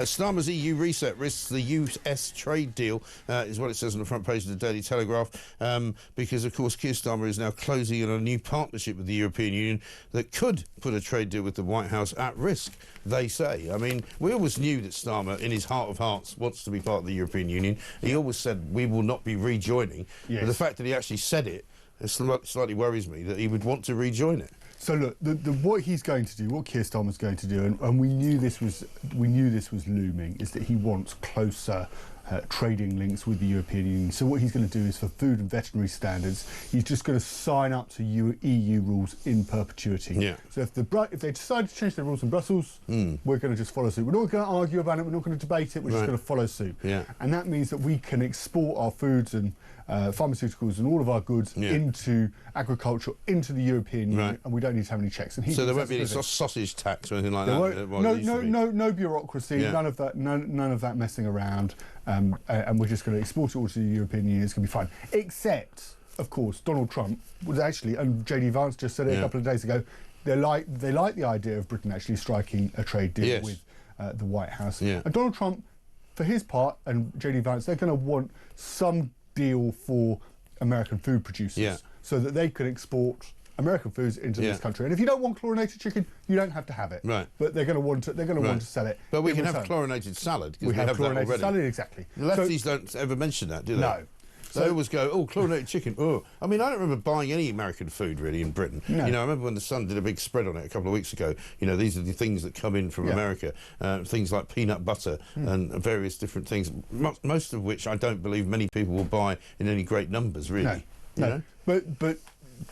Starmer's EU reset risks the US trade deal, is what it says on the front page of the Daily Telegraph, because, of course, Keir Starmer is now closing in on a new partnership with the European Union that could put a trade deal with the White House at risk, they say. I mean, we always knew that Starmer, in his heart of hearts, wants to be part of the European Union. He always said we will not be rejoining. Yes. But the fact that he actually said it slightly worries me, that he would want to rejoin it. So look, what he's going to do, what Keir Starmer's going to do, and we knew this was looming, is that he wants closer trading links with the European Union. So what he's going to do is, for food and veterinary standards, he's just going to sign up to EU rules in perpetuity. Yeah. So if they decide to change their rules in Brussels, we're going to just follow suit. We're not going to argue about it. We're not going to debate it. We're just going to follow suit. Yeah. And that means that we can export our foods and pharmaceuticals and all of our goods into agriculture, into the European Union, and we don't need to have any checks. And so there won't be any sausage tax or anything like that? No bureaucracy, none of that messing around, and we're just going to export it all to the European Union. It's going to be fine. Except, of course, Donald Trump was actually, and JD Vance just said it a couple of days ago, they like the idea of Britain actually striking a trade deal with the White House. Yeah. And Donald Trump, for his part, and JD Vance, they're going to want some deal for American food producers, so that they could export American foods into this country. And if you don't want chlorinated chicken, you don't have to have it. Right. But they're going to want to. They're going to want to sell it. But we can have chlorinated salad. We have chlorinated salad, exactly. The lefties don't ever mention that, do they? No. They always go, oh, chlorinated chicken. Oh, I mean, I don't remember buying any American food really in Britain. No. You know, I remember when the Sun did a big spread on it a couple of weeks ago. You know, these are the things that come in from America, things like peanut butter and various different things. Most of which I don't believe many people will buy in any great numbers, really. No. You know?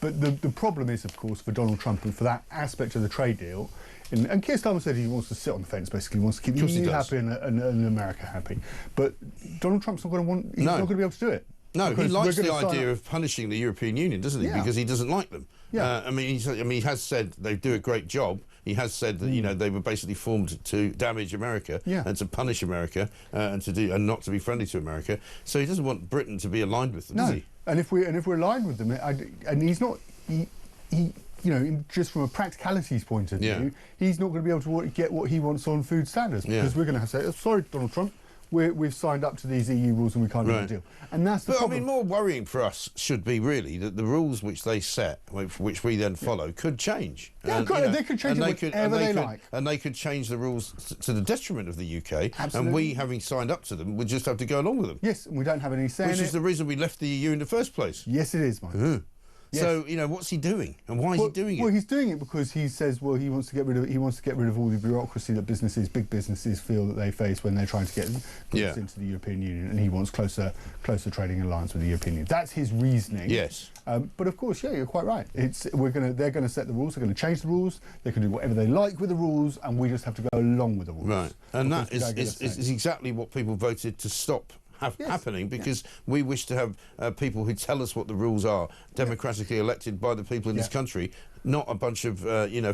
But the problem is, of course, for Donald Trump and for that aspect of the trade deal. And Keir Starmer said he wants to sit on the fence, basically. He wants to keep the EU happy and America happy. But Donald Trump's not going to want. He's not going to be able to do it. No, he likes the idea of punishing the European Union, doesn't he? Because he doesn't like them. Yeah. I mean, he has said they do a great job. He has said that you know they were basically formed to damage America and to punish America and not to be friendly to America. So he doesn't want Britain to be aligned with them, does he? And if we're aligned with them, and he's not, he you know, just from a practicalities point of view, he's not going to be able to get what he wants on food standards because we're going to have to say, oh, sorry, Donald Trump. We've signed up to these EU rules and we can't do a deal. And that's the problem. I mean, more worrying for us should be really that the rules which they set, which we then follow, could change. Yeah, they could change whatever they like. And they could change the rules to the detriment of the UK. Absolutely. And we, having signed up to them, would just have to go along with them. Yes, and we don't have any say in it. Which is the reason we left the EU in the first place. Yes, it is, Mike. Yes. So you know, what's he doing, and why is he doing it? Well, he's doing it because he says, well, he wants to get rid of all the bureaucracy that big businesses feel that they face when they're trying to get goods into the European Union, and he wants closer trading alliance with the European Union. That's his reasoning. Yes. But of course, you're quite right. They're going to set the rules. They're going to change the rules. They can do whatever they like with the rules, and we just have to go along with the rules. Right. And that is exactly what people voted to stop happening, because we wish to have people who tell us what the rules are, democratically elected by the people in this country, not a bunch of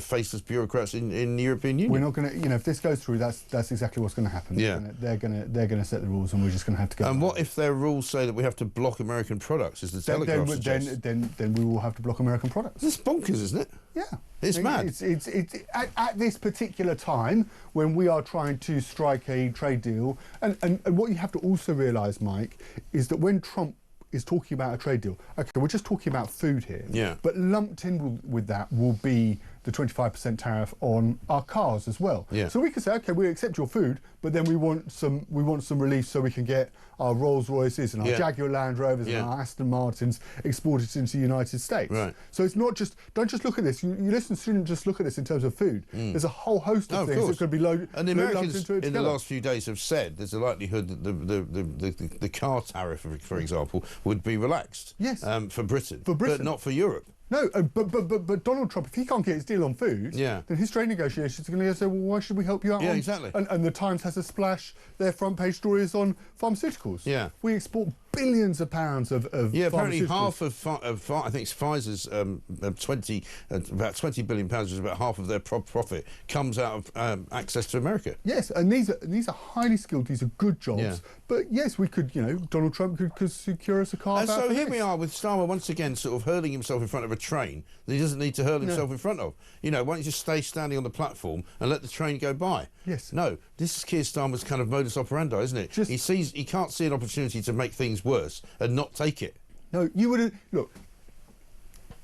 faceless bureaucrats in the European Union. We're not going to, if this goes through, that's exactly what's going to happen. Yeah. They're going to set the rules, and we're just going to have to go. And what if their ruals say that we have to block American products? As the Telegraph suggests? Then we will have to block American products. It's bonkers, isn't it? Yeah. It's mad. It's at this particular time when we are trying to strike a trade deal, and what you have to also realise, Mike, is that when Trump is talking about a trade deal, okay, we're just talking about food here, but lumped in with that will be the 25% tariff on our cars as well. Yeah. So we could say, okay, we accept your food, but then we want some relief so we can get our Rolls Royces and our Jaguar Land Rovers and our Aston Martins exported into the United States. Right. So it's not just, don't just look at this. You listeners shouldn't just look at this in terms of food. There's a whole host of things that could be loaded. And the Americans in the last few days have said there's a likelihood that the car tariff, for example, would be relaxed. Yes. For Britain, but not for Europe. No, but Donald Trump, if he can't get his deal on food, then his trade negotiations are going to say, well, why should we help you out? Yeah, exactly. And the Times has a splash. Their front page story is on pharmaceuticals. Yeah, we export billions of pounds of apparently half of I think it's Pfizer's about £20 billion, which is about half of their profit, comes out of access to America. Yes, and these are highly skilled. These are good jobs. Yeah. But yes, we could, Donald Trump could secure us a car. And so here we are with Starmer once again sort of hurling himself in front of a train that he doesn't need to hurl himself in front of. Why don't you just stay standing on the platform and let the train go by? Yes. No, this is Keir Starmer's kind of modus operandi, isn't it? He can't see an opportunity to make things worse and not take it. No, you would look.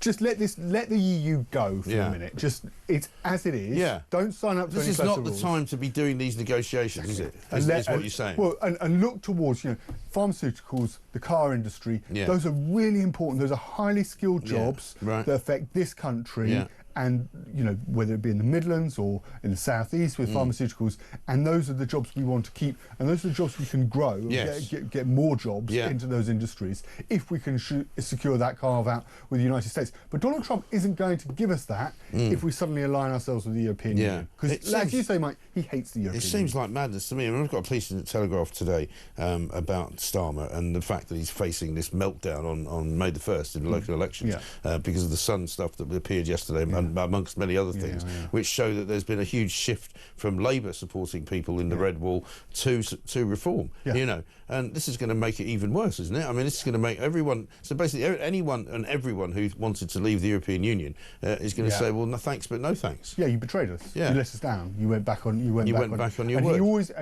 Just let the EU go for a minute. It's as it is. Yeah. Don't sign up to any This is not the rules. time to be doing these negotiations, is it? Is what you're saying. Well, and look towards, pharmaceuticals, the car industry. Yeah. Those are really important. Those are highly skilled jobs that affect this country. Yeah. And, whether it be in the Midlands or in the Southeast with pharmaceuticals, and those are the jobs we want to keep, and those are the jobs we can grow, and get more jobs into those industries if we can secure that carve-out with the United States. But Donald Trump isn't going to give us that if we suddenly align ourselves with the European Union. Because, like you say, Mike, he hates the European Union. It seems like madness to me. I mean, I've got a piece in the Telegraph today about Starmer and the fact that he's facing this meltdown on May the 1st in the local elections because of the Sun stuff that appeared yesterday, amongst many other things, which show that there's been a huge shift from Labour supporting people in the Red Wall to Reform, and this is going to make it even worse, isn't it? I mean, this is going to make everyone, so basically anyone and everyone who wanted to leave the European Union is going to say, well, no thanks, but no thanks. Yeah, you betrayed us. Yeah. You let us down. You went back on your word.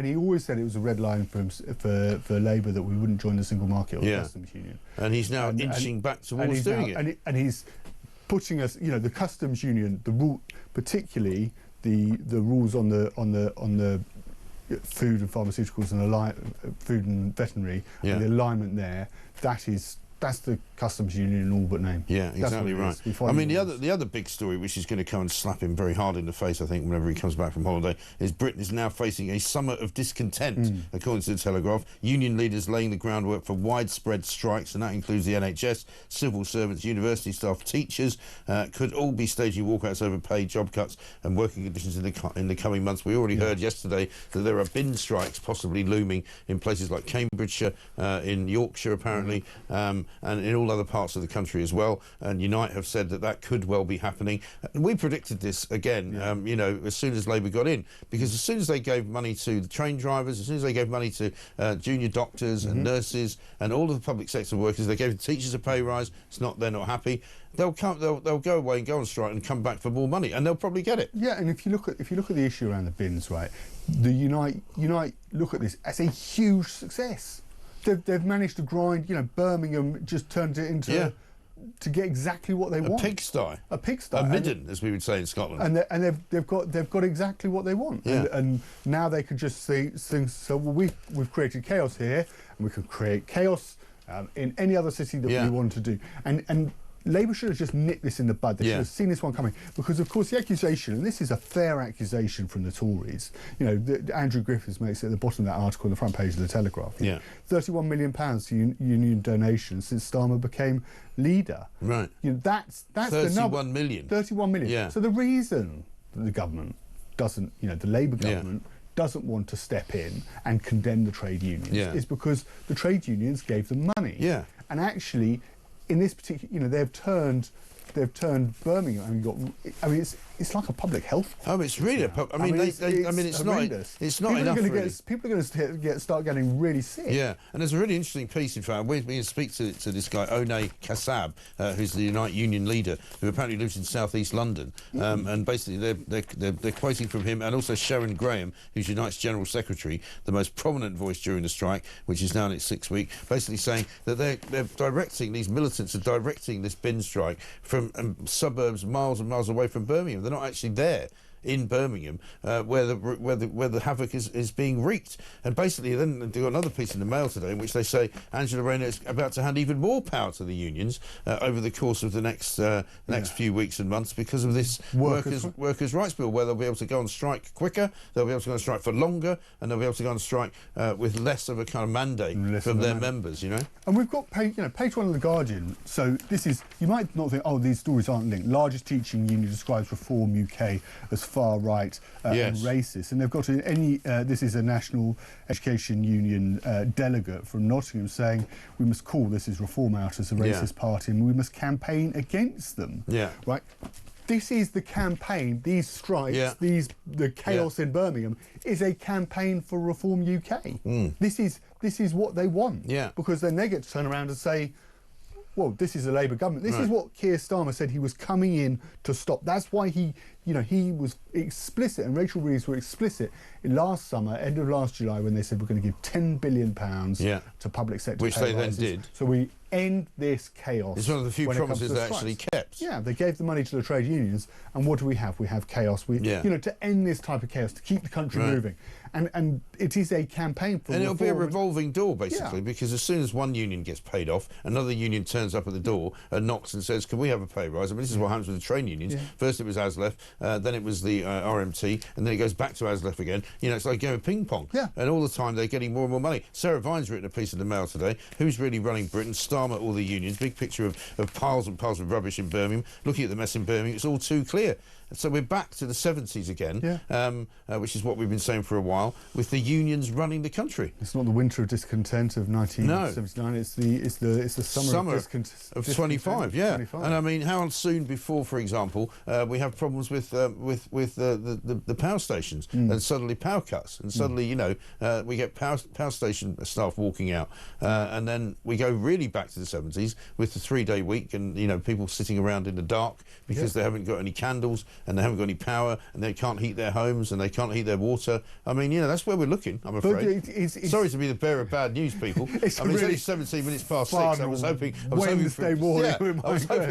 He always said it was a red line for Labour that we wouldn't join the single market or the customs union. And he's now inching back towards doing it. And he's putting us, the customs union, the rule, particularly the rules on the food and pharmaceuticals and food and veterinary, and the alignment there. That's the customs union in all but name. Yeah, exactly right. I mean, the other big story, which is going to come and slap him very hard in the face, I think, whenever he comes back from holiday, is Britain is now facing a summer of discontent, according to the Telegraph. Union leaders laying the groundwork for widespread strikes, and that includes the NHS, civil servants, university staff, teachers, could all be staging walkouts over pay, job cuts and working conditions in the coming months. We already heard yesterday that there are bin strikes possibly looming in places like Cambridgeshire, in Yorkshire apparently, and in all other parts of the country as well. And Unite have said that could well be happening. And we predicted this again, as soon as Labour got in, because as soon as they gave money to the train drivers, as soon as they gave money to junior doctors and nurses and all of the public sector workers, they gave the teachers a pay rise. They're not happy. They'll go away and go on strike and come back for more money, and they'll probably get it. Yeah, and if you look at the issue around the bins, right, the Unite look at this as a huge success. They've managed to grind, Birmingham just turned it into to get exactly what they want. A pigsty. A midden, as we would say in Scotland. And they've got exactly what they want. Yeah. And now they can just think, so we've created chaos here, and we can create chaos in any other city that we want to do. And Labour should have just nipped this in the bud. They should have seen this one coming. Because, of course, the accusation, and this is a fair accusation from the Tories, Andrew Griffiths makes it at the bottom of that article on the front page of the Telegraph. £31 million to union donations since Starmer became leader. Right. That's the number. 31 million. 31 million. Yeah. So the reason that the government doesn't, the Labour government, doesn't want to step in and condemn the trade unions is because the trade unions gave them money. Yeah. And actually, in this particular, they've turned Birmingham. It's like a public health. Oh, it's really it's not enough. People are going to start getting really sick. Yeah, and there's a really interesting piece. In fact, we can speak to this guy Onay Kassab, who's the Unite Union leader, who apparently lives in southeast London, and basically they're quoting from him, and also Sharon Graham, who's Unite's general secretary, the most prominent voice during the strike, which is now in its 6th week, basically saying that these militants are directing this bin strike from suburbs miles and miles away from Birmingham. They're not actually there in Birmingham, where the havoc is being wreaked. And basically then they've got another piece in the Mail today in which they say Angela Rayner is about to hand even more power to the unions over the course of the next few weeks and months because of this workers' rights bill, where they'll be able to go on strike quicker, they'll be able to go on strike for longer, and they'll be able to go on strike with less of a kind of mandate from their members, And we've got page 1 of The Guardian. So this is, you might not think, oh, these stories aren't linked. Largest teaching union describes Reform UK as far right and racist, and they've got this is a National Education Union delegate from Nottingham saying we must call Reform out as a racist party, and we must campaign against them. Right. This is the campaign. These strikes, the chaos in Birmingham, is a campaign for Reform UK. This is what they want. Because then they get to turn around and say, well, this is a Labour government. This is what Keir Starmer said he was coming in to stop. That's why he you know, he was explicit, and Rachel Reeves were explicit in last summer, end of last July, when they said we're going to give £10 billion to public sector which pay they rises. then did. So we end this chaos. It's one of the few promises they actually kept. Yeah, they gave the money to the trade unions, and what do we have? We have chaos. You know, to end this type of chaos, to keep the country moving, and it is a campaign for. And it'll be a revolving door, basically, because as soon as one union gets paid off, another union turns up at the door and knocks and says, "Can we have a pay rise?" I mean, this is what happens with the train unions. First it was ASLEF, then it was the RMT, and then it goes back to ASLEF again. You know, it's like going ping pong. And all the time they're getting more and more money. Sarah Vine's written a piece in the Mail today. Who's really running Britain? Starmer, all the unions. Big picture of piles and piles of rubbish in Birmingham. Looking at the mess in Birmingham, it's all too clear. So we're back to the 70s again, which is what we've been saying for a while, with the unions running the country. It's not the winter of discontent of 1979. No. It's the summer of of 25. Yeah, 25. And I mean, how soon before, for example, we have problems with the power stations, and suddenly power cuts, and suddenly you know we get power station staff walking out, and then we go really back to the 70s with the 3-day week, and you know people sitting around in the dark because they haven't got any candles. And they haven't got any power, and they can't heat their homes, and they can't heat their water. I mean, you know, that's where we're looking, I'm afraid. Sorry to be the bearer of bad news, people. It's only 17 minutes past 6. I was hoping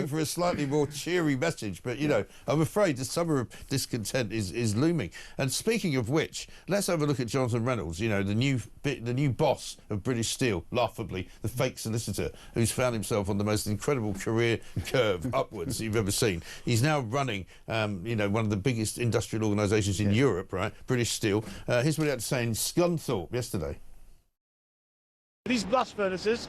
for a slightly more cheery message, but, you know, I'm afraid the summer of discontent is looming. And speaking of which, let's have a look at Jonathan Reynolds, you know, the new boss of British Steel, laughably, the fake solicitor, who's found himself on the most incredible career curve upwards you've ever seen. He's now running... you know, one of the biggest industrial organisations in Europe, right? British Steel. Here's what he had to say in Scunthorpe yesterday. These blast furnaces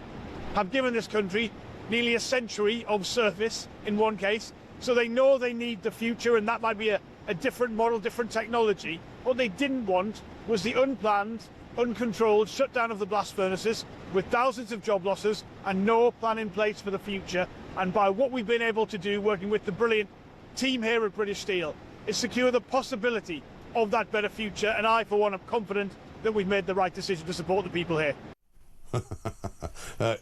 have given this country nearly a century of service in one case, so they know they need the future, and that might be a different model, different technology. What they didn't want was the unplanned, uncontrolled shutdown of the blast furnaces with thousands of job losses and no plan in place for the future. And by what we've been able to do, working with the brilliant team here at British Steel, is secure the possibility of that better future, and I, for one, am confident that we've made the right decision to support the people here.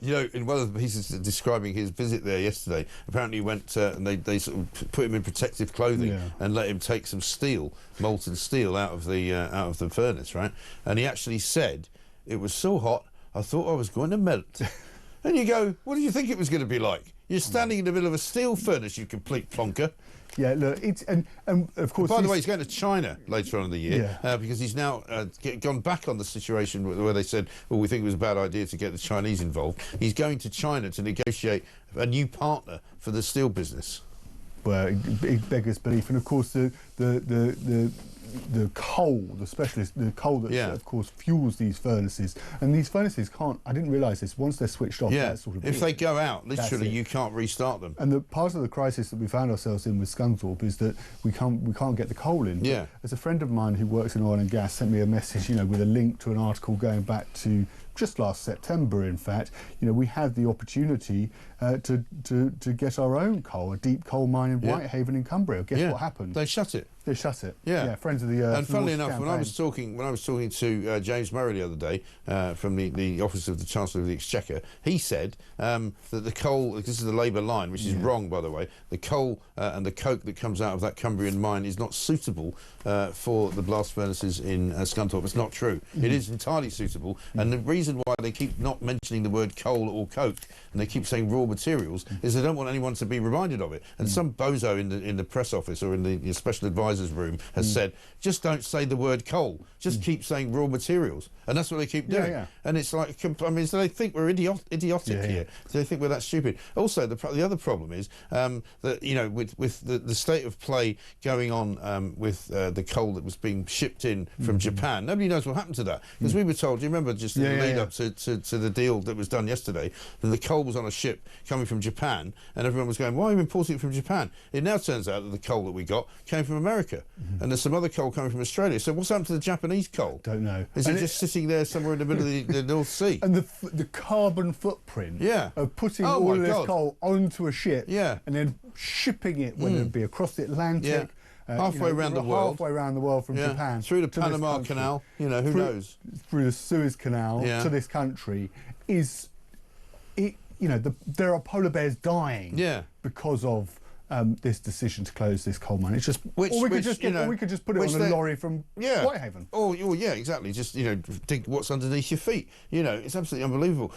You know, in one of the pieces describing his visit there yesterday, apparently he went and they sort of put him in protective clothing and let him take some steel, molten steel, out of the furnace, right? And he actually said, "It was so hot, I thought I was going to melt." And you go, what did you think it was going to be like? You're standing in the middle of a steel furnace, you complete plonker. Yeah, look, it's and of course. By the way, he's going to China later on in the year because he's now gone back on the situation where they said, "Well, we think it was a bad idea to get the Chinese involved." He's going to China to negotiate a new partner for the steel business. Well, it beggars belief, and of course the coal, the coal that of course fuels these furnaces, and these furnaces can't. I didn't realise this. Once they're switched off, that's sort of if they go out, literally, you can't restart them. And the part of the crisis that we found ourselves in with Scunthorpe is that we can't get the coal in. Yeah. As a friend of mine who works in oil and gas sent me a message, you know, with a link to an article going back to just last September, in fact, you know, we had the opportunity to get our own coal, a deep coal mine in Whitehaven in Cumbria. Guess what happened? They shut it. They shut it. Yeah, friends of the Earth. And funnily enough, when I was talking to James Murray the other day from the Office of the Chancellor of the Exchequer, he said that the coal, this is the Labour line, which is wrong, by the way, the coal and the coke that comes out of that Cumbrian mine is not suitable for the blast furnaces in Scunthorpe. It's not true. It is entirely suitable, and the reason why they keep not mentioning the word coal or coke, and they keep saying raw materials, is they don't want anyone to be reminded of it. And some bozo in the press office or in the special advisors room has said, just don't say the word coal, just keep saying raw materials, and that's what they keep doing. And it's like, I mean, so they think we're idiotic here. So they think we're that stupid. Also, the other problem is that, you know, with the state of play going on with the coal that was being shipped in from Japan, nobody knows what happened to that, because we were told, do you remember, just in the lead up to the deal that was done yesterday, that the coal was on a ship coming from Japan, and everyone was going, why are you importing it from Japan? It now turns out that the coal that we got came from America, and there's some other coal coming from Australia. So what's happened to the Japanese coal? Don't know. Is it just sitting there somewhere in the middle of the North Sea? And the carbon footprint of putting all of this coal onto a ship and then shipping it, whether it be across the Atlantic, halfway around the world from Japan, through the Panama Canal, you know, who knows, through the Suez Canal to this country, is it? You know, there are polar bears dying because of this decision to close this coal mine. It's just, Which, or we could which, just you get, know, or we could just put it which on a they- lorry from Yeah. Whitehaven. Oh, yeah, exactly. Just, you know, dig what's underneath your feet. You know, it's absolutely unbelievable.